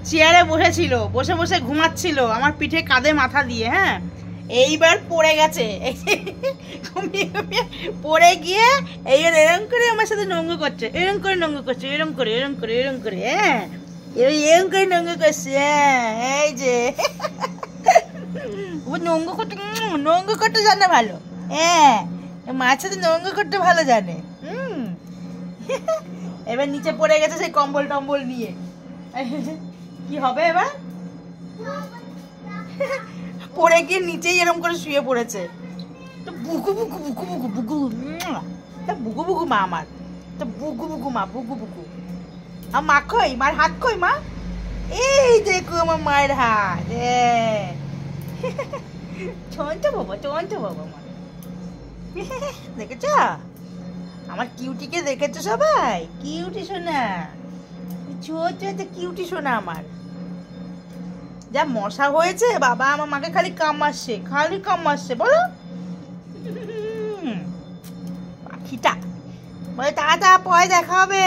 চেয়ারে বসেছিল, বসে বসে ঘুমাচ্ছিল আমার পিঠে কাঁধে মাথা দিয়ে। হ্যাঁ, এইবার পড়ে গেছে, ঘুমিয়ে ঘুমিয়ে পড়ে গিয়ে এইবার এরম করে আমার সাথে নঙ্গ করছে, এরম করে নঙ্গ করছে, এরম করে এরম করে এরম করে। হ্যাঁ, এরম করে নঙ্গ করছে। হ্যাঁ, এই যে ও নঙ্গ করতে জানে ভালো। হ্যাঁ, মাছ সাথে নঙ্গ করতে ভালো জানে। এবার নিচে পড়ে গেছে সেই কম্বল টম্বল নিয়ে। কি হবে এবার? পড়ে গিয়ে নিচেই এরম করে শুয়ে পড়েছে। তো বুকু বুকু বুকু বুকু বুকু, বুকু বুকু মা আমার, তো বুকু বুকু মা, বুকু বুকু। আর মা কই? মার হাত কই মা? এই দেখো আমার মায়ের হাত। চন্ত বাবা, চন্ত বাবা মা। দেখেছ আমার কিউটিকে? দেখেছো সবাই? কিউটি শোনা, ছোট কিউটি শোনা আমার। যা মশা হয়েছে বাবা, আমার মাকে খালি কামড়াচ্ছে, খালি কামড়াচ্ছে। বলো পাখিটা বলে টাটা, পরে দেখা হবে।